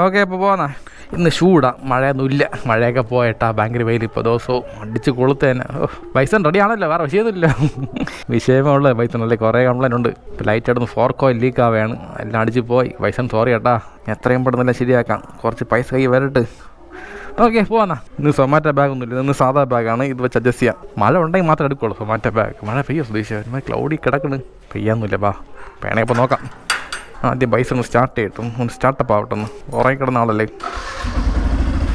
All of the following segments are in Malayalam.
ഓക്കെ അപ്പോൾ പോന്നാ. ഇന്ന് ചൂടാ, മഴയൊന്നുമില്ല. മഴയൊക്കെ പോയിട്ടാ ഭയങ്കര വെയിൽ. ഇപ്പോൾ ദിവസവും അടിച്ച് കൊളുത്തേനെ. ബൈസൺ റെഡി ആണല്ലോ, വേറെ വിഷയമൊന്നുമില്ല. വിഷയമുള്ള ബൈസൺ അല്ലേ, കുറേ കംപ്ലൈൻറ്റ് ഉണ്ട്. ഇപ്പോൾ ലൈറ്റ് ആയിട്ടൊന്ന് ഫോർക്ക് ഓയിൽ ലീക്ക് ആവുകയാണ്, എല്ലാം അടിച്ച് പോയി. ബൈസൺ സോറി കേട്ടാ, എത്രയും പെട്ടെന്നെല്ലാം ശരിയാക്കാം. കുറച്ച് പൈസ കൈ വരട്ട്. ഓക്കെ പോവാന്നാ. ഇന്ന് സൊമാറ്റോ ബാഗൊന്നുമില്ല, ഇന്ന് സാധാ ബാഗാണ്. ഇത് വെച്ച് അഡ്ജസ്റ്റ് ചെയ്യാം. മഴ ഉണ്ടെങ്കിൽ മാത്രമേ എടുക്കുള്ളൂ സൊമാറ്റോ ബാഗ്. മഴ പെയ്യോ സുധീഷ്? ക്ലൗഡി കിടക്കണ്, പെയ്യാന്നില്ല. ബാ വേണമെങ്കിൽ നോക്കാം. ആദ്യം ബൈസ് ഒന്ന് സ്റ്റാർട്ട് ചെയ്തിട്ടും ഒന്ന് സ്റ്റാർട്ടപ്പ് ആവട്ടെന്ന്. ഉറങ്ങി കിടന്ന ആളല്ലേ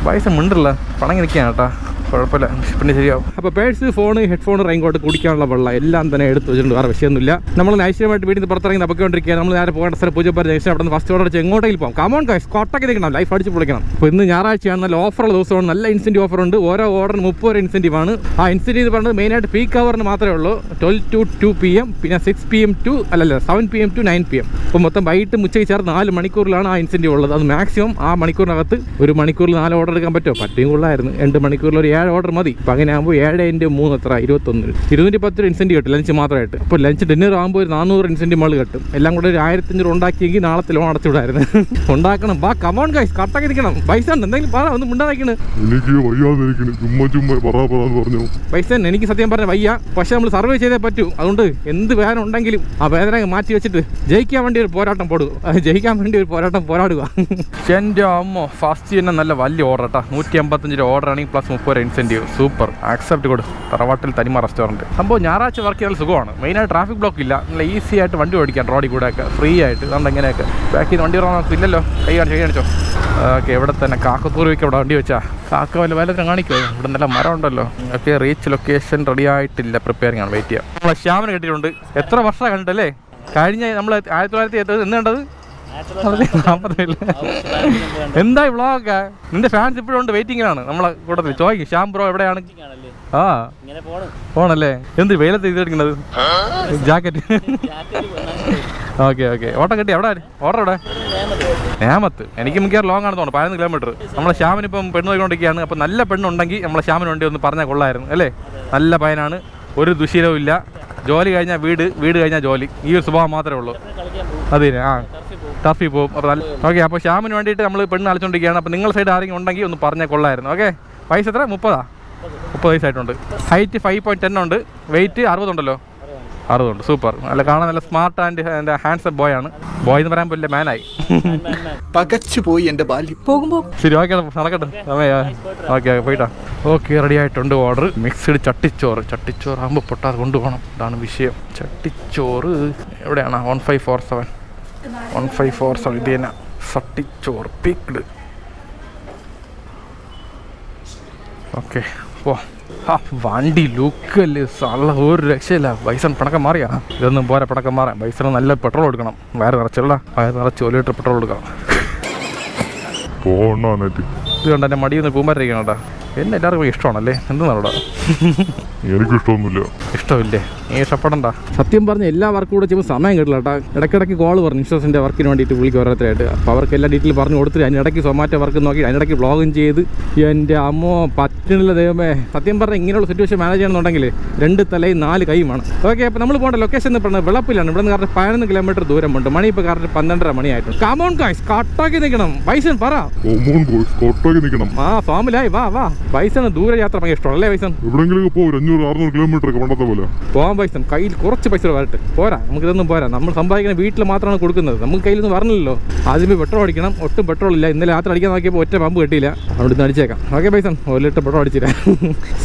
ബൈസ്. മിണ്ടില്ല, പണങ്ങി നിൽക്കുകയാണ് കേട്ടാ. കുഴപ്പമില്ല, പിന്നെ ശരിയാവും. അപ്പോൾ പേഴ്സ്, ഫോണ്, ഹെഡ്ഫോൺ, റെയിൻകോട്ട്, കുടിക്കാനുള്ള വെള്ളം എല്ലാം തന്നെ എടുത്ത് വെച്ചിട്ടുണ്ട്. വേറെ വിഷയമൊന്നുമില്ല. നമ്മൾ നൈശ്വരമായിട്ട് വീട്ടിൽ നിന്ന് പുറത്തിറങ്ങി തപ്പൊക്കൊണ്ടിരിക്കുക. നമ്മൾ നേരെ പോകേണ്ട സ്ഥലം പൂജപ്പാറ ജംഗ്ഷൻ. അവിടെ നിന്ന് ഫസ്റ്റ് ഓർഡർ വെച്ച് എങ്ങോട്ടേലും പോകാം. കമോൺ ഗൈസ്, കൊട്ടൊക്കെ നിൽക്കണം, ലൈഫ് അടിച്ച് പൊളിക്കണം. അപ്പോൾ ഇന്ന് ഞായറാഴ്ചയാണ്, നല്ല ഓഫറുള്ള ദിവസമാണ്. നല്ല ഇൻസെൻറ്റീവ് ഓഫർ ഉണ്ട്. ഓരോ ഓർഡറിന് 30 രൂപ ഇൻസെൻറ്റീവ് ആണ്. ആ ഇൻസെൻറ്റീവ് എന്ന് പറയുന്നത് മെയിനായിട്ട് പീക്ക് അവറിന് മാത്രമേ ഉള്ളൂ. 12 to 2 PM, പിന്നെ 6 PM to 7 PM to 9 PM. അപ്പോൾ മൊത്തം വൈകിട്ട് ഉച്ചയ്ക്ക് ചേർന്ന് 4 മണിക്കൂറിലാണ് ആ ഇൻസെൻറ്റീവ് ഉള്ളത്. അത് മാക്സിമം ആ മണിക്കൂറിനകത്ത് ഒരു മണിക്കൂറിൽ 4 ഓർഡർ എടുക്കാൻ പറ്റുമോ? പറ്റിയും കൊള്ളായിരുന്നു. 2 മണിക്കൂറിൽ ഒരു 7 ഓർഡർ മതി. അപ്പോൾ അങ്ങനെ ആകുമ്പോൾ 7 × 3 എത്ര? 21. 210 ഇൻസെൻറ്റീവ് കിട്ടും ലഞ്ച് മാത്രമായിട്ട്. അപ്പോൾ ലഞ്ച് ഡിന്നർ ആകുമ്പോൾ ഒരു 400 ഇൻസെൻറ്റീവ് മൾ കിട്ടും. എല്ലാം കൂടെ ഒരു 1500 ഉണ്ടാക്കിയെങ്കിൽ നാളത്തെ ലോൺ അടച്ചുവിടായിരുന്നു. ഉണ്ടാക്കണം. ബാ കമോൺ ഗൈസ്, കട്ടൊക്കെ ഇരിക്കണം. പൈസ എന്തെങ്കിലും പറ, ഒന്നും മിണ്ടായിരിക്കണം. എനിക്ക് വയ്യാതിരിക്കുന്നു, ചുമ്മാ പറഞ്ഞു. പൈസ എനിക്ക് സത്യം പറഞ്ഞ വയ്യ, പക്ഷെ നമ്മൾ സർവേ ചെയ്തേ പറ്റൂ. അതുകൊണ്ട് എന്ത് വേദന ഉണ്ടെങ്കിലും ആ വേദന മാറ്റി വെച്ചിട്ട് ജയിക്കാൻ വേണ്ടി ഒരു പോരാട്ടം പോരാടുക. എൻ്റെ അമ്മ ഫസ്റ്റ് തന്നെ നല്ല വലിയ ഓർഡർ കേട്ടോ. 185 രൂപ ഓർഡർ ആണെങ്കിൽ പ്ലസ് 30 രൂപ ഇൻസെൻറ്റീവ്. സൂപ്പർ, ആക്സെപ്റ്റ് കൊടു. തറവാട്ടിൽ തനിമ റെസ്റ്റോറൻറ്റ്. സംഭവം ഞായറാഴ്ച വർക്ക് ചെയ്യാൻ സുഖമാണ്. മെയിനായിട്ട് ട്രാഫിക് ബ്ലോക്ക് ഇല്ല. നല്ല ഈസി ആയിട്ട് വണ്ടി ഓടിക്കാൻ റോഡിൽ കൂടെ ഒക്കെ ഫ്രീ ആയിട്ട്. അതുകൊണ്ട് എങ്ങനെയൊക്കെ ബാക്കിൽ നിന്ന് വണ്ടി പറയാൻ ഇല്ലല്ലോ. കൈ കാണിച്ചോ. ഓക്കെ, ഇവിടെ തന്നെ കാക്കത്തൂർവയ്ക്ക് അവിടെ വണ്ടി വെച്ചാൽ കാക്ക വല്ലതും കാണിക്കുമോ? ഇവിടെ നല്ല മരം ഉണ്ടല്ലോ. ഓക്കെ, റീച്ച് ലൊക്കേഷൻ റെഡി ആയിട്ടില്ല, പ്രിപ്പയറിംഗ് ആണ്, വെയിറ്റ് ചെയ്യാം. നമ്മളെ ശ്യാമിനെ കിട്ടിയിട്ടുണ്ട്. എത്ര വർഷം കണ്ടല്ലേ? കഴിഞ്ഞ നമ്മൾ 1970 എന്ന് കണ്ടത് 47. എന്തായി വ്ളോഗൊക്കെ? നിന്റെ ഫാൻസ് ഇപ്പോഴും ഉണ്ട്, വെയിറ്റിങ്ങിലാണ് നമ്മളെ കൂട്ടത്തിൽ. ചോദിക്കും ശ്യാം ബ്രോ എവിടെയാണ്? ആ പോണല്ലേ? എന്ത് വെയിലത്ത് ചെയ്തെടുക്കുന്നത് ജാക്കറ്റ്? ഓക്കെ ഓട്ടം കിട്ടി. എവിടെ ഓർഡർ? എവിടെ? നേമത്ത്. എനിക്ക് മിക്കവാറും ലോങ് ആണെന്ന് തോന്നുന്നു, 15 കിലോമീറ്റർ. നമ്മളെ ശ്യാമിനിപ്പം പെണ്ണ് പോയിക്കൊണ്ടിരിക്കുകയാണ്. അപ്പം നല്ല പെണ്ണുണ്ടെങ്കിൽ നമ്മളെ ശ്യാമിന് വേണ്ടി ഒന്ന് പറഞ്ഞാൽ കൊള്ളായിരുന്നു അല്ലേ? നല്ല പയ്യനാണ്, ഒരു ദുശീലവും ഇല്ല. ജോലി കഴിഞ്ഞാൽ വീട് കഴിഞ്ഞാൽ ജോലി. ഈ ഒരു സ്വഭാവം മാത്രമേ ഉള്ളൂ. അതെ, ടർഫിൽ പോകും. അപ്പോൾ നല്ല ഓക്കെ. അപ്പോൾ ശ്യാമിന് വേണ്ടിയിട്ട് നമ്മൾ പെണ്ണ് അലച്ചുകൊണ്ടിരിക്കുകയാണ്. അപ്പോൾ നിങ്ങൾ സൈഡ് ആരെങ്കിലും ഉണ്ടെങ്കിൽ ഒന്ന് പറഞ്ഞാൽ കൊള്ളായിരുന്നു. ഓക്കെ, പൈസ എത്ര? 30 വയസ്സായിട്ടുണ്ട്. ഹൈറ്റ് 5.10 ഉണ്ട്. വെയിറ്റ് 60 ഉണ്ടല്ലോ. 60 ഉണ്ട്. സൂപ്പർ. നല്ല കാണാൻ നല്ല സ്മാർട്ട് ആൻഡ് ഹാൻഡ്സം ബോയ് ആണ്. ബോയ് എന്ന് പറയാൻ പറ്റില്ല, മാനായി. പകച്ചു പോയി എൻ്റെ ബാല്യം. പോകുമ്പോൾ ശരി, ഓക്കെ നടക്കട്ടെ. ഓക്കെ പോയിട്ടാ. ഓക്കെ, റെഡി ആയിട്ടുണ്ട് ഓർഡർ. മിക്സ്ഡ് ചട്ടിച്ചോറ് ആകുമ്പോൾ പൊട്ടാതെ കൊണ്ടുപോകണം, ഇതാണ് വിഷയം. ചട്ടിച്ചോറ് എവിടെയാണ്? 1547 ഇത് തന്നെ. ചട്ടിച്ചോറ് പിക്ഡ്. ഓക്കെ പോ. വണ്ടി ലുക്കല്ലേ സാല, ഒരു രക്ഷയില്ല. ബൈസൺ പടക്കം മാറിയാ? ഇതൊന്നും പോരാ, പടക്കം മാറാം. ബൈസണ് നല്ല പെട്രോൾ എടുക്കണം. വയറ് നിറച്ചുള്ള 1 ലിറ്റർ പെട്രോൾ എടുക്കണം. ഇത് കണ്ട എൻ്റെ മടിയൊന്ന് പൂമ്പാരിക്കണം കേട്ടോ. എന്നെ എല്ലാവർക്കും ഇഷ്ടമാണല്ലേ? എന്തെന്നാണ് എനിക്ക് ഇഷ്ടമൊന്നുമില്ല. ഇഷ്ടമില്ലേ? നീ ഇഷ്ടപ്പെടണ്ട. സത്യം പറഞ്ഞ എല്ലാ വർക്കും കൂടെ ചെയ്യുമ്പോൾ സമയം കിട്ടില്ല കേട്ടോ. ഇടയ്ക്കിടയ്ക്ക് കോൾ പറഞ്ഞു ഇൻഷുറൻസിൻ്റെ വർക്കിന് വേണ്ടിയിട്ട് വിളിക്കും ഓരോരുത്തരായിട്ട്. അപ്പോൾ അവർക്ക് എല്ലാ ഡീറ്റെയിൽ പറഞ്ഞു കൊടുത്തിട്ട് അതിനിടയ്ക്ക് സൊമാറ്റോ വർക്ക് നോക്കി അതിനിടയ്ക്ക് വ്ളോഗും ചെയ്ത് എൻ്റെ അമ്മോ പറ്റണില്ല ദൈവമേ. സത്യം പറഞ്ഞാൽ ഇങ്ങനെയുള്ള സിറ്റുവേഷൻ മാനേജ് ചെയ്യണമെന്നുണ്ടെങ്കിൽ 2 തലയും 4 കൈയുമാണ്. ഓക്കെ, അപ്പോൾ നമ്മൾ പോകേണ്ട ലൊക്കേഷൻ എന്ന് പറഞ്ഞാൽ വെളപ്പിലാണ്. ഇവിടെ നിന്ന് കറക്റ്റ് 15 കിലോമീറ്റർ ദൂരമുണ്ട്. മണി ഇപ്പോൾ കറക്റ്റ് 12:30 മണിയായിട്ടുണ്ട്. കമോൺ ഗൈസ്, കട്ടാക്കി നിൽക്കണം. ബൈസൺ പറ. ആ ഫാമിലായി വാ. ബൈസണ് ദൂരയാത്ര ഭയങ്കര ഇഷ്ടമല്ലേ ബൈസൺ? പോകാൻ ബൈസൺ. കയ്യിൽ കുറച്ച് പൈസ വരട്ടെ, പോരാ നമുക്കിതൊന്നും പോരാ. നമ്മൾ സമ്പാദിക്കുന്ന വീട്ടിൽ മാത്രമാണ് കൊടുക്കുന്നത്, നമുക്ക് കയ്യിലൊന്നും പറഞ്ഞില്ലല്ലോ. ആദ്യമേ പെട്രോൾ അടിക്കണം. ഒട്ടും പെട്രോൾ ഇല്ല. ഇന്നലെ രാത്രി അടിക്കാൻ നോക്കിയപ്പോൾ ഒറ്റ പമ്പ് കിട്ടിയില്ല. അവിടെ നിന്ന് അടിച്ചേക്കാം. ഓക്കെ ബൈസൺ, 1 ലിറ്റർ പെട്രോൾ അടിച്ചില്ല.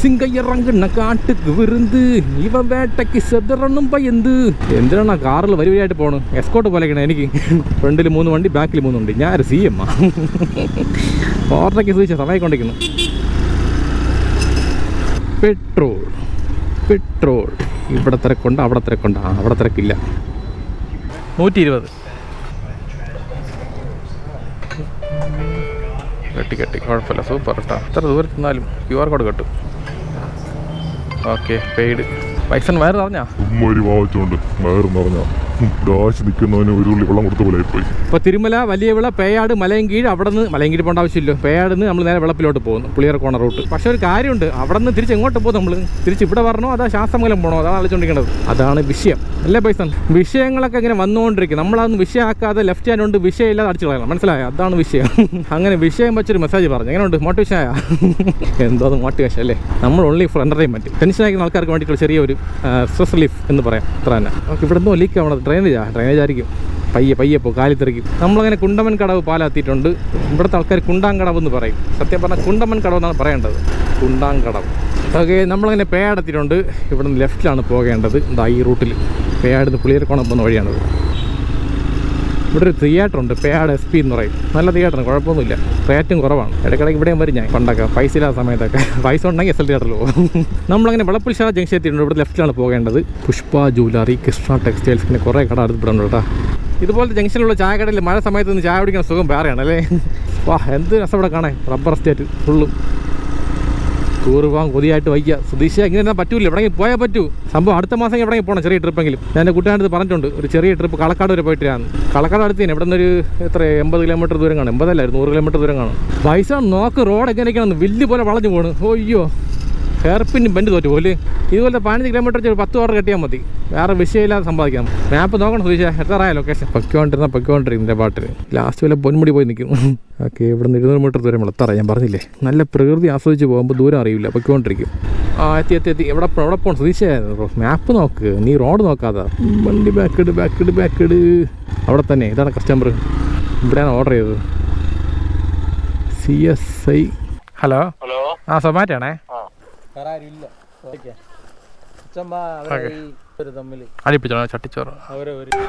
സിംഗയ്യറങ്ങുന്ന കാട്ടുക്ക് വിരുന്ന് ഇവ വേട്ടയ്ക്ക് സെതറണ്ണും പയ്യന്ത്. എന്തിനാണ് കാറിൽ വരിവരിയായിട്ട് പോകണം? എസ്കോട്ട് പോലെയാണ് എനിക്ക്. ഫ്രണ്ടിൽ 3 വണ്ടി, ബാക്കിൽ 3 വണ്ടി. ഞാൻ ഒരു CM ഓർഡറൊക്കെ സൂചിച്ച സമയക്കൊണ്ടിരിക്കുന്നു. പെട്രോൾ ഇവിടെ തിരക്കുണ്ട്, അവിടെ തിരക്കുണ്ട്. അവിടെ തിരക്കില്ല. 120 കെട്ടി കുഴപ്പമില്ല. സൂപ്പർ കേട്ടോ. എത്ര ദൂരത്ത് നിന്നാലും QR കോഡ് കിട്ടും. Okay paid. പൈസ വയറ് നിറഞ്ഞാ? വയറ് നിറഞ്ഞ ദാശ് നിൽക്കുന്നവന് ഒരു തുള്ളി വെള്ളം കൊടുത്ത പോലെ പോയി. ഇപ്പോൾ തിരുമല, വലിയവിള, പേയാട്, മലയൻകീഴ്, അവിടെ നിന്ന് മലയൻകീഴ് പോകേണ്ട ആവശ്യമില്ല. പേയാട് നിന്ന് നമ്മൾ നേരെ വെള്ളപ്പിലോട്ട് പോകുന്നു, പുളിയർക്കോണ റൂട്ട്. പക്ഷേ ഒരു കാര്യമുണ്ട്, അവിടെ നിന്ന് തിരിച്ച് എങ്ങോട്ട് പോകും? നമ്മൾ തിരിച്ച് ഇവിടെ വരണോ അതാ ശാസ്തമംഗലം പോകണോ? അതാണ് ആലോചിച്ചുകൊണ്ടിരിക്കുന്നത്. അതാണ് വിഷയം അല്ലേ പൈസ? വിഷയങ്ങളൊക്കെ ഇങ്ങനെ വന്നുകൊണ്ടിരിക്കും. നമ്മളതൊന്നും വിഷയമാക്കാതെ ലെഫ്റ്റ് ഹാൻഡ് കൊണ്ട് വിഷയമില്ലാതെ അടിച്ചു കളയണം, മനസ്സിലായോ? അതാണ് വിഷയം. അങ്ങനെ വിഷയം വെച്ചൊരു മെസ്സേജ് പറഞ്ഞു. എങ്ങനെയുണ്ട്? മോട്ടിവേഷൻ ആയാ? എന്തോ അത് മോട്ടിവേഷൻ അല്ലേ? നമ്മൾ ഓൺലി ഫോർ എൻ്റർടൈൻമെൻറ്റ്. ടെൻഷൻ ആയിരിക്കുന്ന ആൾക്കാർക്ക് വേണ്ടിയിട്ടുള്ള ചെറിയൊരു സ്ട്രെസ് റിലീഫ് എന്ന് പറയാം. അത്ര തന്നെ. നമുക്ക് ഇവിടെ നിന്ന് ലീക്ക് ആവണത് ഡ്രൈനേജ് ആയിരിക്കും. പയ്യെ പോ, കാലിത്തെറിക്കും. നമ്മളങ്ങനെ കുണ്ടമൻ കടവ് പാലെത്തിയിട്ടുണ്ട്. ഇവിടുത്തെ ആൾക്കാർ കുണ്ടാങ്കടവ് എന്ന് പറയും. സത്യം പറഞ്ഞാൽ കുണ്ടമൻ കടവ് എന്നാണ് പറയേണ്ടത്, കുണ്ടാങ്കടവ്. ഓക്കെ, നമ്മളങ്ങനെ പേയാടെത്തിയിട്ടുണ്ട്. ഇവിടെ നിന്ന് ലെഫ്റ്റിലാണ് പോകേണ്ടത്. ഇതാ ഈ റൂട്ടിൽ പേയാടുന്ന് പുളിയർക്കോണം പോകുന്ന വഴിയാണത്. ഇവിടെ ഒരു തിയേറ്റർ ഉണ്ട്, പേയാട് SP എന്ന് പറയും. നല്ല തിയേറ്ററാണ്, കുഴപ്പമൊന്നുമില്ല. റേറ്റും കുറവാണ്. ഇടയ്ക്കിടയ്ക്ക് ഇവിടെയും വരും ഞാൻ പണ്ടൊക്കെ, പൈസ ഇല്ലാത്ത സമയത്തൊക്കെ. പൈസ ഉണ്ടെങ്കിൽ SL തിയേറ്ററിൽ പോകും. നമ്മളങ്ങനെ വെളപ്പുൽശാല ജംഗ്ഷൻ എത്തിയിട്ടുണ്ട്. ഇവിടെ ലെഫ്റ്റിലാണ് പോകേണ്ടത്. പുഷ്പ ജ്വല്ലറി, കൃഷ്ണ ടെക്സ്റ്റൈൽസ്, പിന്നെ കുറേ കട അടുത്തിട്ടുണ്ട് കേട്ടോ. ഇതുപോലത്തെ ജംഗ്ഷനിലുള്ള ചായക്കടയിൽ മഴ സമയത്ത് നിന്ന് ചായ കുടിക്കുന്ന സുഖം വേറെയാണ് അല്ലേ? വാ, എന്ത് രസം ഇവിടെ കാണാൻ. റബ്ബർ എസ്റ്റേറ്റ് ഫുള്ളും. ടൂറ് പോകാൻ കൊതിയായിട്ട് വയ്ക്കുക. സുധീഷ ഇങ്ങനെ എന്നാൽ പറ്റൂല, എവിടെയെങ്കിൽ പോയാൽ പറ്റൂ. സംഭവം അടുത്ത മാസം എവിടെയെങ്കിൽ പോകണം, ചെറിയ ട്രിപ്പെങ്കിലും. ഞാൻ എൻ്റെ കൂട്ടുകാരടുത്ത് പറഞ്ഞിട്ടുണ്ട്, ഒരു ചെറിയ ട്രിപ്പ് കളക്കാട് വരെ പോയിട്ട് ഞാൻ. കളക്കാട് അടുത്ത് തന്നെ ഇവിടെ നിന്നൊരു 80 കിലോമീറ്റർ ദൂരം കാണും. 80 അല്ലായിരുന്നു, 100 കിലോമീറ്റർ ദൂരം കാണും. പൈസ നോക്ക്, റോഡ് എങ്ങനെയൊക്കെയാണ് വലിയ പോലെ വളഞ്ഞു പോകണം. അയ്യോ, ഹെയർപിന്നും ബെൻഡ് തോറ്റു പോലെ. ഇതുപോലത്തെ 15 കിലോമീറ്റർ വെച്ച് 10 ഓർഡർ കെട്ടിയാൽ മതി, വേറെ വിഷയമില്ലാതെ സമ്പാദിക്കാം. മാപ്പ് നോക്കണം സുധീഷ, എത്രയായ ലൊക്കേഷൻ? പൊയ്ക്കൊണ്ടിരിക്കുന്ന പാട്ടിൽ ലാസ്റ്റ് വല്ല പൊന്മുടി പോയി നിൽക്കും. ഓക്കെ, ഇവിടെ നിന്ന് 200 മീറ്റർ ദൂരം എത്ര ഞാൻ പറഞ്ഞില്ലേ, നല്ല പ്രകൃതി ആസ്വദിച്ച് പോകുമ്പോൾ ദൂരം അറിയില്ല, പൊയ്ക്കൊണ്ടിരിക്കും. എത്തി. എവിടെ പോകണം സുധീഷ? മാപ്പ് നോക്ക്, നീ റോഡ് നോക്കാതെ. വണ്ടി ബാക്കിട്. അവിടെ തന്നെ. ഇതാണ് കസ്റ്റമർ, ഇവിടെയാണ് ഓർഡർ ചെയ്തത്. CSI. ഹലോ. സൊമാറ്റോയാണേ. അടിപ്പിച്ചോ ചട്ടിച്ചോറ്.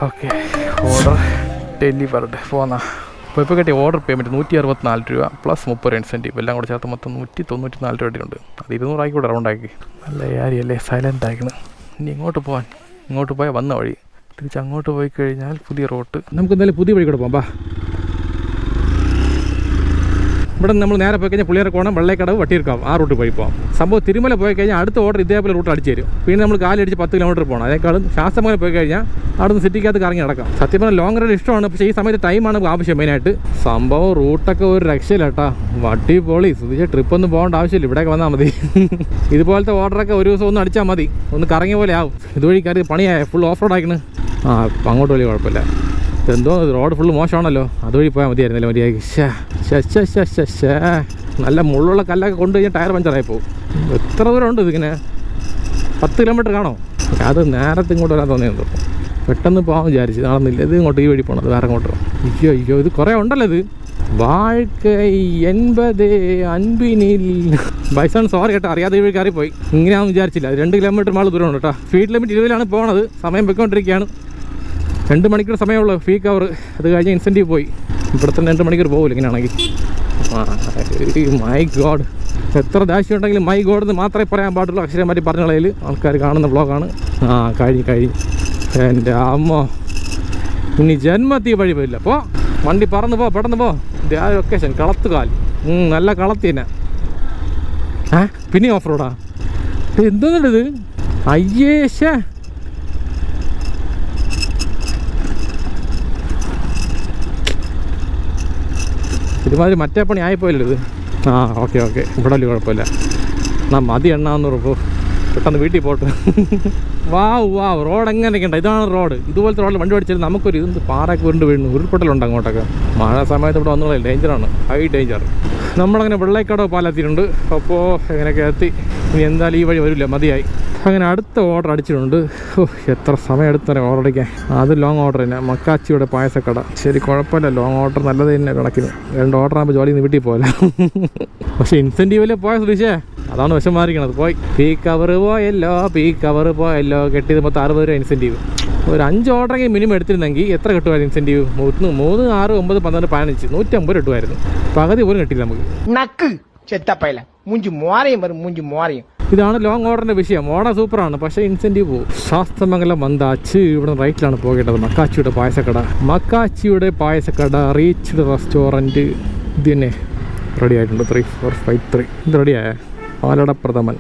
Okay, order delivered. പോന്നാ ഇപ്പോൾ കിട്ടിയ ഓർഡർ പേയ്മെൻറ്റ് 164 രൂപ പ്ലസ് 30 ഇൻസെൻറ്റീവ് എല്ലാം കൂടെ ചേർത്ത് മൊത്തം 194 രൂപ ഉണ്ട്. അത് 200 ആയിക്കൂടെ റൗണ്ടാക്കി. നല്ല കാര്യമല്ലേ, സൈലൻ്റ് ആയിക്കണം. ഇനി ഇങ്ങോട്ട് പോയാൽ വന്ന വഴി തിരിച്ച് അങ്ങോട്ട് പോയി കഴിഞ്ഞാൽ പുതിയ റൂട്ട്. നമുക്ക് എന്തായാലും പുതിയ വഴി കൂടെ പോകാം. ബാ, ഇവിടെ നമ്മൾ നേരെ പോയി കഴിഞ്ഞാൽ പുളിയർക്കോണം, വെള്ളേക്കടവ്, വട്ടിയൂർക്കാവ്, ആ റൂട്ട് പോയി പോകാം. സംഭവം തിരുമല പോയി കഴിഞ്ഞാൽ അടുത്ത ഓർഡർ ഇതേപോലെ റൂട്ട് അടിച്ചു തരും. പിന്നെ നമ്മൾ കാലടിച്ച് 10 കിലോമീറ്റർ പോകണം. അതേക്കാളും ശാസ്തമംഗലം പോയി കഴിഞ്ഞാൽ അവിടെ നിന്ന് സിറ്റിക്കകത്ത് കറങ്ങി നടക്കാം. സത്യം പറഞ്ഞാൽ ലോങ് റൈഡ് ഇഷ്ടമാണ്, പക്ഷേ ഈ സമയത്ത് ടൈമാണ് ആവശ്യം മെയിനായിട്ട്. സംഭവം റൂട്ടൊക്കെ ഒരു രക്ഷയില്ല കേട്ടോ, വട്ടി പൊളി. സുധിച്ച ട്രിപ്പൊന്നും പോകേണ്ട ആവശ്യമില്ല, ഇവിടെയൊക്കെ വന്നാൽ മതി. ഇതുപോലത്തെ ഓർഡറൊക്കെ ഒരു ദിവസം ഒന്ന് അടിച്ചാൽ മതി, ഒന്ന് കറങ്ങിയ പോലെ ആവും. ഇതുവഴി കയറി പണിയായ ഫുൾ ഓഫ് റോഡ് ആയിക്കണ്. അങ്ങോട്ട് വലിയ കുഴപ്പമില്ല. എന്തോ റോഡ് ഫുള്ള് മോശമാണല്ലോ, അതുവഴി പോയാൽ മതിയായിരുന്നല്ലോ മര്യാദയ്ക്ക്. നല്ല മുള്ളുള്ള കല്ലൊക്കെ കൊണ്ടു കഴിഞ്ഞാൽ ടയർ പഞ്ചറായി പോകും. എത്ര ദൂരം ഉണ്ട് ഇതിങ്ങനെ? 10 കിലോമീറ്റർ കാണോ? അത് നേരത്തെ ഇങ്ങോട്ട് വരാൻ തോന്നിയത്. പെട്ടെന്ന് പോകാൻ വിചാരിച്ചു, നടന്നില്ല. ഇത് ഇങ്ങോട്ട് ഈ വഴി പോകണം, അത് വേറെ ഇങ്ങോട്ട് പോകണം. അയ്യോ ഇത് കുറേ ഉണ്ടല്ലോ ഇത്. വാഴക്കൈ 80 അൻപിനിൽ. ബൈസാണ് സോറി കേട്ടോ, അറിയാതെ ഈ വഴി കയറിപ്പോയി. ഇങ്ങനെയാണെന്ന് വിചാരിച്ചില്ല. 2 കിലോമീറ്റർ മാൾ ദൂരമുണ്ട് കേട്ടോ. സ്പീഡ് ലിമിറ്റ് 20 പോണത്. സമയം പോയിക്കൊണ്ടിരിക്കുകയാണ്. 2 മണിക്കൂർ സമയമുള്ളൂ പീക്ക് അവർ. അത് കഴിഞ്ഞ് ഇൻസെൻറ്റീവ് പോയി. ഇവിടെ തന്നെ 2 മണിക്കൂർ പോകില്ല ഇങ്ങനെയാണെങ്കിൽ. മൈ ഗോഡ്, എത്ര ദേഷ്യം ഉണ്ടെങ്കിലും മൈ ഗോഡ് എന്ന് മാത്രമേ പറയാൻ പാടുള്ളൂ. അക്ഷരം മാറ്റി പറഞ്ഞ കളയിൽ ആൾക്കാർ കാണുന്ന വ്ളോഗാണ്. കഴിഞ്ഞു എൻ്റെ അമ്മ, ഇനി ജന്മത്തി വഴി പോയില്ല. പോ, വണ്ടി പറന്ന് പോ, പെട്ടെന്ന് പോ. ലൊക്കേഷൻ കളത്തുകാൽ, നല്ല കളത്തി തന്നെ. പിന്നെ ഓഫ് റോഡാ? എന്തോന്നുണ്ട്? അയ്യേശേ, ഇതുമാതിരി മറ്റേ പണി ആയിപ്പോയല്ലോ ഇത്. ഓക്കെ ഇവിടെ വലിയ കുഴപ്പമില്ല. എന്നാൽ മതി എണ്ണാന്നൂറ് പെട്ടെന്ന് വീട്ടിൽ പോട്ട്. വാവ് റോഡ് എങ്ങനെയൊക്കെ ഉണ്ട്. ഇതാണ് റോഡ്. ഇതുപോലത്തെ റോഡിൽ വണ്ടി പഠിച്ചാൽ നമുക്കൊരു ഇതൊന്ന് പാറയൊക്കെ വീണ്ടും ഉരുൾപൊട്ടലുണ്ട് അങ്ങോട്ടൊക്കെ. മഴ സമയത്ത് ഇവിടെ വന്നുള്ള ഡേഞ്ചറാണ്, ഹൈ ഡേഞ്ചർ. നമ്മളങ്ങനെ വെള്ളേക്കടവ് പാലെത്തിയിട്ടുണ്ട്. അപ്പോൾ എങ്ങനെയൊക്കെ എത്തി. ഇനി എന്തായാലും ഈ വഴി വരില്ല, മതിയായി. അങ്ങനെ അടുത്ത ഓർഡർ അടിച്ചിട്ടുണ്ട്. എത്ര സമയം എടുത്തേ ഓർഡർ അടിക്കാൻ. അത് ലോങ് ഓർഡർ തന്നെ, മക്കാച്ചിയുടെ പായസക്കട. ശരി, കുഴപ്പമില്ല, ലോങ് ഓർഡർ നല്ലത് തന്നെ കണക്കിന്. 2 ഓർഡർ ആകുമ്പോൾ ജോലിയിൽ നിന്ന് വീട്ടിൽ പോകല. പക്ഷേ ഇൻസെൻറ്റീവിലെ പോയ സുധീഷേ, അതാണ് വിഷം മാറിക്കണത്. പോയി പീക്ക് കവർ പോയല്ലോ കെട്ടിയത് മൊത്തം 60 രൂപ ഇൻസെൻറ്റീവ്. ഒരു 5 ഓർഡറെങ്കിൽ മിനിമം എടുത്തിരുന്നെങ്കിൽ എത്ര കിട്ടുമായിരുന്നു ഇൻസെൻറ്റീവ്? 3, 6, 9, 12, 15, 150 കിട്ടുമായിരുന്നു. പകുതി പോലും കിട്ടില്ല നമുക്ക്. ഇതാണ് ലോങ് ഓർഡറിൻ്റെ വിഷയം. ഓർഡർ സൂപ്പറാണ്, പക്ഷേ ഇൻസെൻറ്റീവ് പോകും. ശാസ്തമംഗലം വந்தாച്ച്. ഇവിടെ റൈറ്റിലാണ് പോകേണ്ടത്. മക്കാച്ചിയുടെ പായസക്കട റീച്ച്ഡ് റെസ്റ്റോറൻറ്റ്. ഇത് തന്നെ റെഡി ആയിട്ടുണ്ട്. 3, 4, 5, 3 ഇത് റെഡിയായ പാലടപ്രഥമൻ.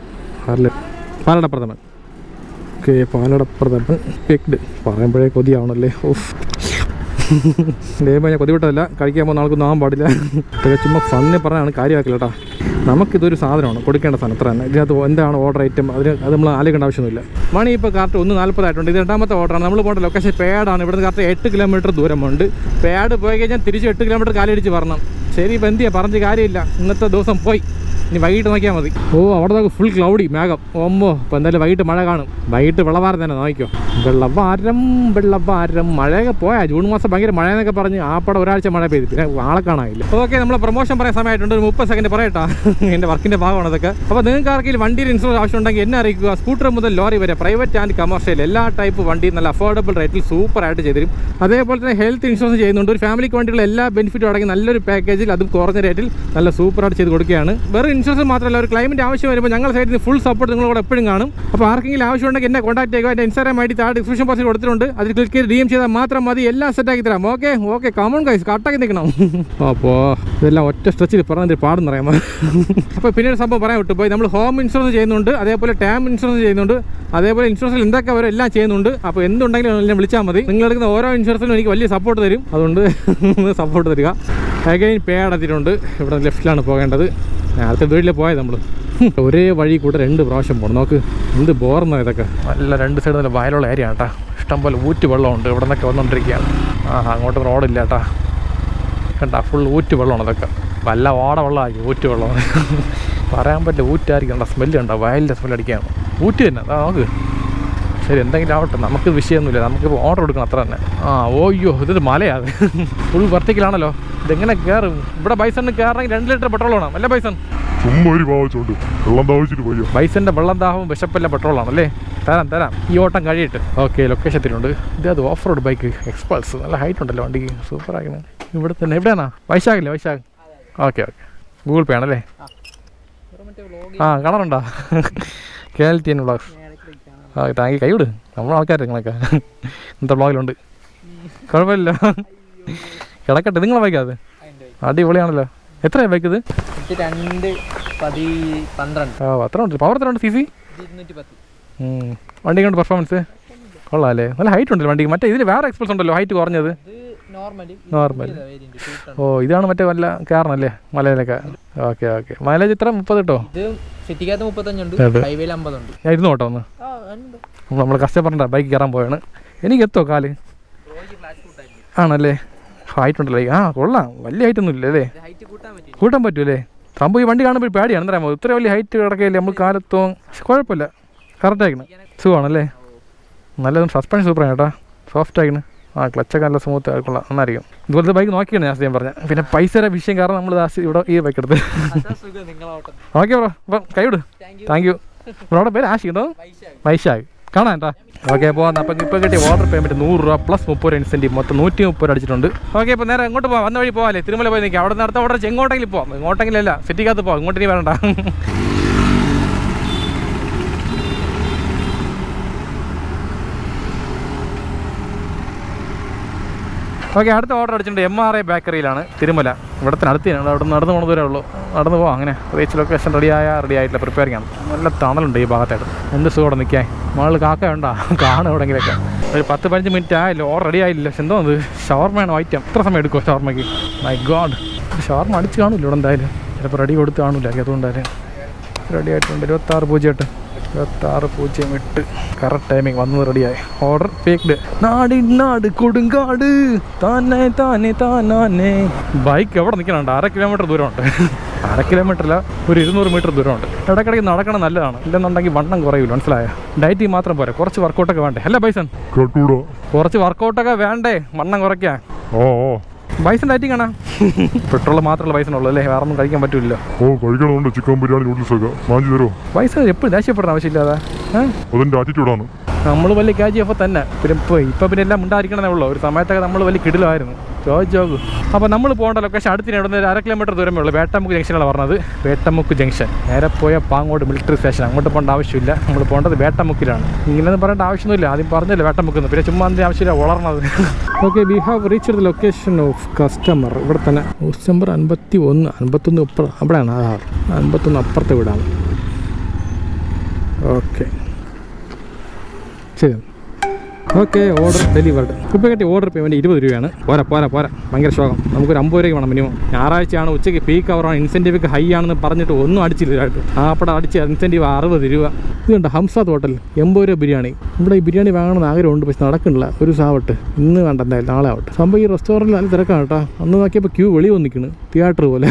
ഓക്കെ, പാലടപ്രഥമൻ പെക്ഡ്. പറയുമ്പോഴേ കൊതിയാവണല്ലേ. ഓഫ്, ദൈവം ഞാൻ കൊതിവിട്ടതല്ല, കഴിക്കാൻ പോകുന്ന ആൾക്കൊന്നും ആകാൻ പാടില്ല. ഇതൊക്കെ ചുമ്മാ ഫണ്ണ് പറഞ്ഞാണ്, കാര്യമാക്കില്ല കേട്ടോ. നമുക്കിതൊരു സാധനമാണ്, കൊടുക്കേണ്ട സാധനം അത്ര തന്നെ. ഇതിനകത്ത് എന്താണ് ഓർഡർ ഐറ്റം അത് നമ്മൾ ആലോചിക്കേണ്ട ആവശ്യമൊന്നുമില്ല. മണി ഇപ്പോൾ കറക്റ്റ് 1:40 ആയിട്ടുണ്ട്. ഇത് രണ്ടാമത്തെ ഓർഡറാണ്. നമ്മൾ പോകേണ്ട ലൊക്കേഷൻ പേഡാണ്. ഇവിടുന്ന് കറക്റ്റ് 8 കിലോമീറ്റർ ദൂരമുണ്ട്. പേഡ് പോയി കഴിഞ്ഞാൽ തിരിച്ച് 8 കിലോമീറ്റർ കാലടിച്ച് വരണം. ശരി, ഇപ്പം എന്തിയാ പറഞ്ഞ് കാര്യമില്ല. ഇന്നത്തെ ദിവസം പോയി, ഇനി വൈകിട്ട് നോക്കിയാൽ മതി. ഓ, അവിടെ നോക്ക്, ഫുൾ ക്ലൗഡി മേഘം. ഓമ്മോ, ഇപ്പോൾ എന്തായാലും വൈകിട്ട് മഴ കാണും. വൈകിട്ട് വെള്ളവാരം തന്നെ നോക്കിക്കോ. വെള്ളവാരം മഴയൊക്കെ പോയാ. ജൂൺ മാസം ഭയങ്കര മഴ എന്നൊക്കെ പറഞ്ഞ് ആപ്പടെ ഒരാഴ്ച മഴ പെയ്തു, പിന്നെ ആളെ കാണാനില്ല. ഓക്കെ, നമ്മളെ പ്രൊമോഷൻ പറയാൻ സമയമായിട്ടുണ്ട്. ഒരു 30 സെക്കൻഡ് പറയട്ടാ. എൻ്റെ വർക്കിൻ്റെ ഭാഗമാണ് അതൊക്കെ. അപ്പോൾ നിങ്ങൾക്ക് ആർക്കെങ്കിലും വണ്ടിയിൽ ഇൻഷുറൻസ് ആവശ്യമുണ്ടെങ്കിൽ എന്നെ അറിയിക്കുക. സ്കൂട്ടർ മുതൽ ലോറി വരെ, പ്രൈവറ്റ് ആൻഡ് കമേഴ്ഷ്യൽ എല്ലാ ടൈപ്പ് വണ്ടി നല്ല അഫോർഡബിൾ റേറ്റിൽ സൂപ്പറായിട്ട് ചെയ്തുതരും. അതേപോലെ തന്നെ ഹെൽത്ത് ഇൻഷുറൻസ് ചെയ്യുന്നുണ്ട്. ഒരു ഫാമിലിക്ക് വേണ്ടിയുള്ള എല്ലാ ബെനിഫിറ്റും അടങ്ങി നല്ലൊരു പാക്കേജിൽ, അതും കുറഞ്ഞ റേറ്റിൽ നല്ല സൂപ്പറായിട്ട് ചെയ്ത് കൊടുക്കുകയാണ്. വെറും ഇൻഷുറൻസ് മാത്രമല്ല, ഒരു ക്ലൈമിൻ്റെ ആവശ്യം വരുമ്പോൾ ഞങ്ങളുടെ സൈഡിൽ നിന്ന് ഫുൾ സപ്പോർട്ട് നിങ്ങളോട് എപ്പോഴും കാണും. അപ്പോൾ ആർക്കെങ്കിലും ആവശ്യമുണ്ടെങ്കിൽ എന്നെ കോൺടാക്ട് ചെയ്യുക. എൻ്റെ ഇൻസ്റ്റാഗ്രാം ഐ ഡി താഴെ ഡിസ്ക്രിപ്ഷൻ ബോക്സിൽ കൊടുത്തിട്ടുണ്ട്. അതിൽ ക്ലിക്ക് ചെയ്ത് DM ചെയ്താൽ മാത്രം മതി, എല്ലാം സെറ്റാക്കി തരാം. ഓക്കെ കമോൺ ഗൈസ്, കട്ടാക്കി നിൽക്കണം. അപ്പോൾ ഇതെല്ലാം ഒറ്റ സ്ട്രെച്ചിൽ പറഞ്ഞിട്ട് പാടുന്ന അറിയാമോ. അപ്പോൾ പിന്നീട് സംഭവം പറയാൻ വിട്ടു പോയി. നമ്മൾ ഹോം ഇൻഷുറൻസ് ചെയ്യുന്നുണ്ട്, അതേപോലെ ടേം ഇൻഷുറൻസ് ചെയ്യുന്നുണ്ട്, അതേപോലെ ഇൻഷുറൻസിൽ എന്തൊക്കെ വരും എല്ലാം ചെയ്യുന്നുണ്ട്. അപ്പോൾ എന്തുണ്ടെങ്കിലും എന്നെ വിളിച്ചാൽ മതി. നിങ്ങളെടുക്കുന്ന ഓരോ ഇൻഷുറൻസിനും എനിക്ക് വലിയ സപ്പോർട്ട് തരും. അതുകൊണ്ട് സപ്പോർട്ട് തരിക. അഗൈൻ പേ അടച്ചിട്ടുണ്ട്. ഇവിടെ ലെഫ്റ്റിലാണ് പോകേണ്ടത്. നേരത്തെ വീട്ടിൽ പോയത് നമ്മൾ ഒരേ വഴി കൂടെ 2 പ്രാവശ്യം പോകണം. നോക്ക് എന്ത് ബോർന്ന ഇതൊക്കെ. നല്ല 2 സൈഡ് നല്ല വയലുള്ള ഏരിയ കേട്ടോ. ഇഷ്ടംപോലെ ഊറ്റ് വെള്ളമുണ്ട്. ഇവിടെ നിന്നൊക്കെ വന്നുകൊണ്ടിരിക്കുകയാണ്. അങ്ങോട്ട് റോഡില്ല കേട്ടോ. കണ്ടാ ഫുൾ ഊറ്റ് വെള്ളമാണ് ഇതൊക്കെ. വല്ല ഓട വെള്ളമായിരിക്കും, ഊറ്റ് വെള്ളം പറയാൻ പറ്റില്ല. ഊറ്റായിരിക്കും. കണ്ട സ്മെല്ല് കണ്ടോ, വയലിൻ്റെ സ്മെല്ലടിക്കുകയാണ്. ഊറ്റ് തന്നെ. നോക്ക്. ശരി, എന്തെങ്കിലും ആവട്ടെ, നമുക്ക് വിഷയമൊന്നുമില്ല. നമുക്കിപ്പോൾ ഓർഡർ കൊടുക്കണം, അത്ര തന്നെ. ഓയ്യോ, ഇതൊരു മലയാണ്. ഫുൾ വെർട്ടിക്കലാണല്ലോ. ഇതെങ്ങനെ കയറും? ഇവിടെ ബൈസണിന് കയറണമെങ്കിൽ 2 ലിറ്റർ പെട്രോൾ വേണം അല്ലേ ബൈസൺ? ബൈസന്റെ വെള്ളം ദാഹവും വിശപ്പെല്ലാം പെട്രോളാണല്ലേ. തരാം ഈ ഓട്ടം കഴിയിട്ട്. ഓക്കെ, ലൊക്കേഷൻ എത്തിയിട്ടുണ്ട്. ഇത് ഓഫ് റോഡ് ബൈക്ക് എക്സ്പൾസ്. നല്ല ഹൈറ്റ് ഉണ്ടല്ലോ വണ്ടിക്ക്, സൂപ്പറാണ്. ഇവിടെ തന്നെ. എവിടെയാണോ? വൈശാഖില്ലേ? വൈശാഖ്. ഓക്കെ ഗൂഗിൾ പേ ആണല്ലേ? കളറുണ്ടോ? KLTN vlogs. താങ്കി കൈ വിട്, നമ്മളെ ആൾക്കാർ നിങ്ങളൊക്കെ ഇന്നത്തെ വ്ളോഗിലുണ്ട്. കുഴപ്പമില്ല, കിടക്കട്ടെ. നിങ്ങളെ ബൈക്കാ അത്? അടിപൊളിയാണല്ലോ. എത്രയാണ് ബൈക്ക് ഇത്? 212. അത്ര ഉണ്ട്. പവർ എത്ര ഉണ്ട്? CC 210. വണ്ടി കൊണ്ട് പെർഫോമൻസ് കൊള്ളാം അല്ലേ? നല്ല ഹൈറ്റ് ഉണ്ടല്ലോ വണ്ടിക്ക്. മറ്റേ ഇതിൽ വേറെ എക്സ്പൾസ് ഉണ്ടല്ലോ ഹൈറ്റ് കുറഞ്ഞത്. നോർമൽ. ഇതാണ് മറ്റേ വല്ല കയറണല്ലേ മലയിലൊക്കെ. ഓക്കെ മൈലേജ് ഇത്ര 30 കിട്ടോ? സിറ്റിക്കകത്ത് 35 ഉണ്ട്, ഹൈവേയിൽ 50 ഉണ്ട്. ഞാൻ ഇരുന്ന് കേട്ടോ ഒന്ന്. നമ്മൾ കഷ്ടപ്പെടണ്ട, ബൈക്ക് കയറാൻ പോയാണ്. എനിക്ക് എത്തോ കാല്? ആണല്ലേ? ഹൈറ്റ് ഉണ്ടല്ലേ? കൊള്ളാം. വലിയ ഹൈറ്റ് ഒന്നും ഇല്ല അല്ലേ? കൂട്ടാൻ പറ്റൂല്ലേ? സംഭവം ഈ വണ്ടി കാണുമ്പോൾ പേടിയാണ്. എന്താ പറയുമ്പോൾ ഇത്ര വലിയ ഹൈറ്റ് കിടക്കയില്ലേ നമ്മൾ കാലത്തോ? കുഴപ്പമില്ല, കറക്റ്റ് ആക്കണം. സുഖമാണല്ലേ? നല്ലതും. സസ്പെൻഷൻ സൂപ്പറാണ് കേട്ടോ, സോഫ്റ്റ് ആക്കണം. ക്ലച്ചൊക്കെ നല്ല സ്മൂത്ത് ആയിക്കൊള്ളാം, നന്നായിരിക്കും. ഇതുപോലത്തെ ബൈക്ക് നോക്കിയാണ് ഞാൻ പറഞ്ഞത്. പിന്നെ പൈസയുടെ വിഷയം കാരണം നമ്മൾ ഇവിടെ ഈ ബൈക്ക് എടുത്ത്. ഓക്കെ ബ്രോ, അപ്പം കൈവിട്. Thank you. ബ്രോയുടെ പേര് ആഷിക്കോ? വൈശാഖ്. കാണാൻ കേട്ടോ. ഓക്കെ, പോകാം. അപ്പം ഇപ്പോൾ കിട്ടിയ ഓർഡർ പേയ്മെൻറ്റ് 100 രൂപ പ്ലസ് 30 ഇൻസെൻറ്റീവ്, മൊത്തം 130 അടിച്ചിട്ടുണ്ട്. ഓക്കെ, ഇപ്പോൾ നേരെ എങ്ങോട്ട് പോകാം? വന്ന വഴി പോകാമല്ലേ? തിരുമല പോയി നിൽക്കാം. അവിടെ നിന്ന് അടുത്ത ഓർഡർ എങ്ങോട്ടെങ്കിലും പോകാം. ഇങ്ങോട്ടെങ്കിലല്ല, സിറ്റിക്കകത്ത് പോകാം. ഇങ്ങോട്ട് ഇനി വരണ്ട. ഓക്കെ, അടുത്ത ഓർഡർ അടിച്ചിട്ടുണ്ട്. MRA ബേക്കറിയിലാണ്, തിരുമല. ഇവിടുത്തെ അടുത്താണ്. അവിടെ നടന്നു പോകുന്ന ദൂരമേ ഉള്ളൂ. നടന്നു പോകാം. അങ്ങനെ റീച്ച് ലൊക്കേഷൻ റെഡി ആയിട്ടില്ല, പ്രിപ്പയറിംഗ് ആണ്. നല്ല തണലുണ്ട് ഈ ഭാഗത്തായിട്ട്. എന്ത് സുഖം അവിടെ നിൽക്കാൻ. മുകളിൽ കാക്ക ഉണ്ടോ? കാണും എവിടെയെങ്കിലൊക്കെ. ഒരു 10-15 മിനിറ്റ് ആയില്ല, ഓർഡർ റെഡി ആയില്ല. പക്ഷെ എന്തോ അത് ഷവർമ്മയാണ് ഐറ്റം. എത്ര സമയം എടുക്കുമോ ഷവർമ്മയ്ക്ക്? മൈ ഗോഡ്, ഷവർമ്മ അടിച്ച് കാണില്ല ഇവിടെ എന്തായാലും. ചിലപ്പോൾ റെഡി കൊടുത്ത് കാണില്ല. അതുകൊണ്ടായാലും റെഡി ആയിട്ടുണ്ട്. 26:08 കറക്റ്റ് ടൈമിങ് വന്നത്. റെഡിയായി. ഓർഡർ പേക്ഡ്. നാട് കൊടുങ്കാട് താനേ. ബൈക്ക് എവിടെ നിൽക്കണുണ്ട്? 1/2 കിലോമീറ്റർ ദൂരമുണ്ട്. 1/2 കിലോമീറ്ററില്ല, ഒരു 200 മീറ്റർ ദൂരമുണ്ട്. ഇടയ്ക്കിടയ്ക്ക് നടക്കണം, നല്ലതാണ്. ഇല്ലെന്നുണ്ടെങ്കിൽ വണ്ണം കുറയില്ല, മനസ്സിലായോ? ഡയറ്റിങ് മാത്രം പോരെ, കുറച്ച് വർക്കൗട്ടൊക്കെ വേണ്ടേ? അല്ല ബൈസൺ, കുറച്ച് വർക്കൗട്ടൊക്കെ വേണ്ടേ വണ്ണം കുറയ്ക്കാൻ? ബൈസൺ ഡയറ്റിംഗ് ആണ്. പെട്രോൾ മാത്രമല്ല ബൈസനുള്ളൂ അല്ലേ? വേറെ ഒന്നും കഴിക്കാൻ പറ്റില്ല. കഴിക്കണമുണ്ട്. ചിക്കൻ ബിരിയാണി, നൂഡിൽസ് ഒക്കെ വാങ്ങി തരുമോ? ബൈസൺ എപ്പോഴും ദേഷ്യപ്പെടണം ആവശ്യമില്ലാതെ. അതിൻ്റെ ആറ്റിറ്റ്യൂഡാണ്. നമ്മൾ വലിയ KGF തന്നെ. പിന്നെ എല്ലാം ഉണ്ടായിരിക്കണേ ഉള്ളൂ. ഒരു സമയത്തൊക്കെ നമ്മൾ വലിയ കിടിലായിരുന്നു. ചോദിച്ചോക്ക്. അപ്പോൾ നമ്മൾ പോകേണ്ട ലൊക്കേഷൻ അടുത്തിന് ഇവിടെ നിന്ന് 1/2 കിലോമീറ്റർ ദൂരമേ ഉള്ളൂ. വേട്ടമുക്ക് ജംഗ്ഷനാണ് പറഞ്ഞത്. വേട്ടമുക്ക് ജംഗ്ഷൻ. നേരെ പോയാൽ പാങ്ങോട് മിലിറ്ററി സ്റ്റേഷൻ. അങ്ങോട്ട് പോകേണ്ട ആവശ്യമില്ല. നമ്മൾ പോകേണ്ടത് വേട്ടമുക്കിലാണ്. ഇങ്ങനെയൊന്നും പറയേണ്ട ആവശ്യമൊന്നുമില്ല. ആദ്യം പറഞ്ഞില്ല വേട്ടമുക്കുന്നു. പിന്നെ ചുമ്മാ അതിൻ്റെ ആവശ്യമില്ല, വളർന്നത്. Okay, we have reach the location of customer. ഇവിടെ തന്നെ ഡിസംബർ 51 അവിടെയാണ്. 51 അപ്പുറത്തെ വീടാണ്. ഓക്കെ, ശരി. Okay, order delivered. ഇപ്പോൾ കിട്ടിയ ഓർഡർ പേയ്മെൻറ്റ് 20 രൂപയാണ്. പോരാ പോരാ പോരാ, ഭയങ്കര ശോകം. നമുക്കൊരു 50 രൂപയ്ക്ക് വേണം മിനിമം. ഞായറാഴ്ചയാണ്, ഉച്ചയ്ക്ക് പീക്ക് അവറാണ്, ഇൻസെൻറ്റീവ് ഹൈ ആണെന്ന് പറഞ്ഞിട്ട് ഒന്നും അടിച്ചില്ല. ആ പടം അടിച്ച ഇൻസെൻറ്റീവ് 60 രൂപ. ഇതുണ്ട് ഹംസാദ് ഹോട്ടൽ, 80 രൂപ ബിരിയാണി. ഇവിടെ ഈ ബിരിയാണി വാങ്ങണമെന്ന് ആഗ്രഹമുണ്ട്, പക്ഷെ നടക്കണില്ല. ഒരു സാവട്ടെ, ഇന്ന് വേണ്ട, എന്തായാലും നാളെ ആവട്ടെ. സംഭവം ഈ റെസ്റ്റോറൻറ്റിൽ നല്ല തിരക്കാണ് കേട്ടോ. അന്ന് നോക്കിയപ്പോൾ ക്യൂ വെളി വന്നിരിക്കുന്നു, തിയേറ്റർ പോലെ.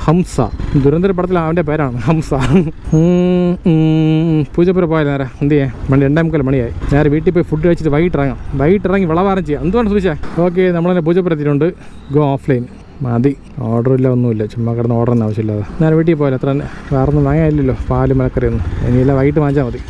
ഹംസ ദുരന്തര പടത്തിൽ അവൻ്റെ പേരാണ് ഹംസ. പൂജപ്പുര പോയാൽ നേരെ എന്ത് ചെയ്യാം, 2:45 മണിയായി. നേരെ വീട്ടിൽ പോയി ഫുഡ് കഴിച്ചിട്ട് വൈകിട്ടിറങ്ങി വിളവാരം ചെയ്യാം. എന്തുകൊണ്ട് ചോദിച്ചാൽ ഓക്കെ, നമ്മളെന്നെ പൂജപ്പുര എത്തിയിട്ടുണ്ട്. ഗോ ഓഫ്ലൈൻ മതി, ഓർഡറില്ല, ഒന്നുമില്ല, ചുമ്മാ കിടന്ന് ഓർഡറിന് ആവശ്യമില്ലാതെ. നേരെ വീട്ടിൽ പോയാൽ അത്ര തന്നെ, വേറെ ഒന്നും വാങ്ങാനില്ലല്ലോ, പാല് മലക്കറിയൊന്നും. ഇനിയെല്ലാം വൈകിട്ട് വാങ്ങിച്ചാൽ മതി.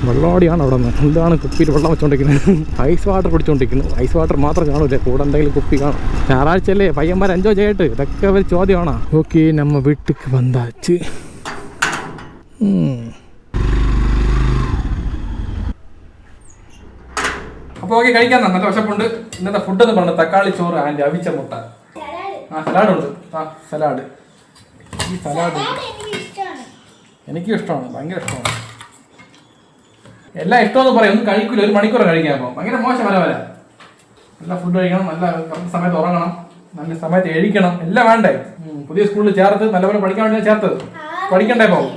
വെള്ളോടിയാണ് അവിടെ നിന്ന്. എന്താണ് കുപ്പിയിൽ വെള്ളം വെച്ചോണ്ടിരിക്കുന്നത്? ഐസ് വാട്ടർ കുടിച്ചോണ്ടിരിക്കുന്നു. ഐസ് വാട്ടർ മാത്രം കാണൂല്ലേ, കൂടെ എന്തെങ്കിലും കുപ്പി കാണും. ഞായറാഴ്ചയല്ലേ, പയ്യന്മാർ എൻജോയ് ചെയ്യട്ട്. ഇതൊക്കെ ഒരു ചോദ്യമാണോ? ഓക്കെ, നമ്മ വീട്ടിക്ക് വന്നാച്ച്. അപ്പോൾ ഓക്കെ, കഴിക്കാൻ നല്ല വിശപ്പുണ്ട്. ഇന്നത്തെ ഫുഡ് എന്ന് പറഞ്ഞത് തക്കാളി ചോറ് ആൻഡ് അവിച്ച മുട്ട. സലാഡുണ്ട്. സലാഡ്. ഈ സലാഡ് എനിക്കും ഇഷ്ടമാണ്, ഭയങ്കര ഇഷ്ടമാണ്. എല്ലാം ഇഷ്ടമെന്ന് പറയും, ഒന്നും കഴിക്കില്ല. 1 മണിക്കൂർ കഴിക്കാൻ പോകും, ഭയങ്കര മോശം. വര നല്ല ഫുഡ് കഴിക്കണം, നല്ല കറക്റ്റ് സമയത്ത് ഉറങ്ങണം, നല്ല സമയത്ത് എഴുതിക്കണം, എല്ലാം വേണ്ടേ. പുതിയ സ്കൂളിൽ ചേർത്ത് നല്ലപോലെ പഠിക്കാൻ വേണ്ടി ചേർത്തത്. പഠിക്കണ്ടേ പോകും.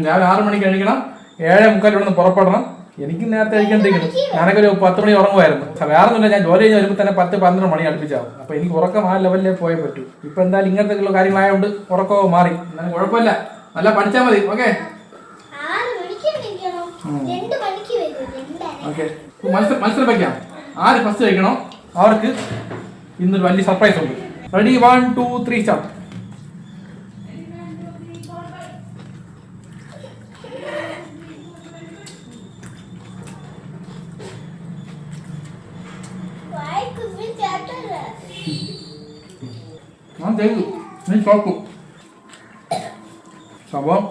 രാവിലെ 6 മണിക്ക് എഴുതിക്കണം, 7:45 ഇവിടെ നിന്ന് പുറപ്പെടണം. എനിക്ക് നേരത്തെ കഴിക്കേണ്ടിരിക്കുന്നു. ഞാനൊക്കെ ഒരു 10 മണി ഉറങ്ങുമായിരുന്നു. വേറെ ഒന്നുമില്ല, ഞാൻ ജോലി കഴിഞ്ഞ് വരുമ്പോൾ തന്നെ 10-12 മണി അടുപ്പിച്ചാവും. അപ്പോൾ എനിക്ക് ഉറക്കം ആ ലെവലിലേ പോയേ പറ്റൂ. ഇപ്പം എന്തായാലും ഇങ്ങനത്തെ കാര്യങ്ങളായതുകൊണ്ട് ഉറക്കമോ മാറി. എന്നാലും കുഴപ്പമില്ല, നല്ല പഠിച്ചാൽ മതി. ഓക്കെ ഓക്കെ, മത്സരം വയ്ക്കാം. ആര് ഫസ്റ്റ് കഴിക്കണോ അവർക്ക് ഇന്നൊരു വലിയ സർപ്രൈസ് ഉണ്ട്. Ready, 1 2 3 start. സംഭവം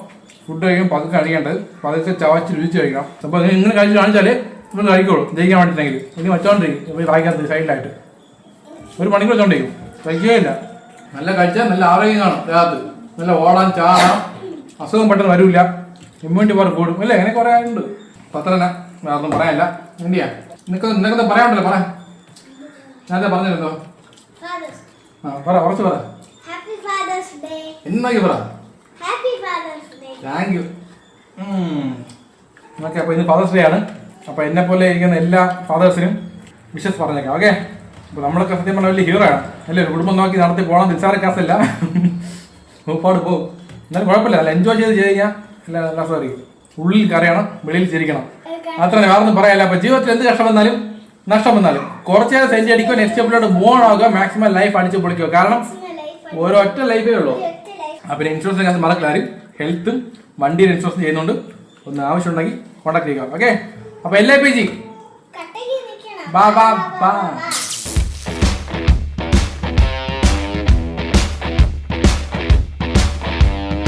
ഫുഡ് കഴിക്കും, പതുക്കെ കഴിക്കേണ്ടത്, പതുക്കെ ചവച്ച് രുചിച്ച് കഴിക്കണം. അപ്പോൾ നിങ്ങൾ ഇങ്ങനെ കഴിച്ച് കാണിച്ചാൽ നിങ്ങൾ കഴിക്കോളൂ, ജയിക്കാൻ വേണ്ടിയിട്ടെങ്കിൽ. ഇനി വെച്ചോണ്ടിരിക്കും വായിക്കാത്ത സൈഡിലായിട്ട് 1 മണിക്കൂർ വെച്ചോണ്ടിരിക്കും, കഴിക്കുകയില്ല. നല്ല കഴിച്ചാൽ നല്ല ആരോഗ്യം കാണും, രാത്രി നല്ല ഓടാൻ ചാടാം, അസുഖം പെട്ടെന്ന് വരില്ല, ഇമ്മ്യൂണിറ്റി പവർ കൂടും. അല്ലേ, അങ്ങനെ കുറേ ഉണ്ട്. അപ്പം അത്ര തന്നെ, വേറെ ഒന്നും പറയാനില്ല. എന്തിയാ നിനക്കൊന്നും പറയാനുണ്ടല്ലോ, പറയാം. ഞാനത് പറഞ്ഞിരുന്നോ? പറ, കുറച്ച് പറ. എന്നൊക്കെ പറ. Thank you. ഓക്കെ, അപ്പോൾ ഇന്ന് ഫാദേഴ്സ് ഡേ ആണ്. അപ്പോൾ എന്നെ പോലെ ഇരിക്കുന്ന എല്ലാ ഫാദേഴ്സിനും വിഷസ് പറഞ്ഞേക്കാം. ഓക്കെ, അപ്പോൾ നമ്മളൊക്കെ സത്യം പറഞ്ഞാൽ വലിയ ഹീറോ ആണ് അല്ലേ. ഒരു കുടുംബം നോക്കി നടത്തി പോകണം, നിസ്സാര കാസല്ല. ഒരുപാട് പോകും, എന്നാലും കുഴപ്പമില്ല. നല്ല എൻജോയ് ചെയ്ത് കഴിഞ്ഞാൽ എല്ലാ രസമായിരിക്കും. ഉള്ളിൽ കരയണം, വെളിയിൽ ചിരിക്കണം, അത്ര വേറെ ഒന്നും പറയാനില്ല. അപ്പോൾ ജീവിതത്തിൽ എന്ത് കഷ്ടം വന്നാലും നഷ്ടം വന്നാലും കുറച്ച് നേരം സെഞ്ചി അടിക്കുക, നെക്സ്റ്റ് സ്റ്റെപ്പിലോട്ട് മൂവ് ആകുക, മാക്സിമം ലൈഫ് അടിച്ച് പൊളിക്കുക. കാരണം ഒരൊറ്റ ലൈഫേ ഉള്ളൂ. അപ്പം ഇൻഷുറൻസിൻ്റെ കാശ് മറക്കില്ലാരും. ഹെൽത്തും വണ്ടിയുടെ ഇൻഷുറൻസ് ചെയ്യുന്നുണ്ട്. ഒന്ന് ആവശ്യമുണ്ടെങ്കിൽ കോൺടാക്ട് ചെയ്യുക. ഓക്കെ, അപ്പോൾ എല്ലാ പേജി ബാ ബാ ബാ.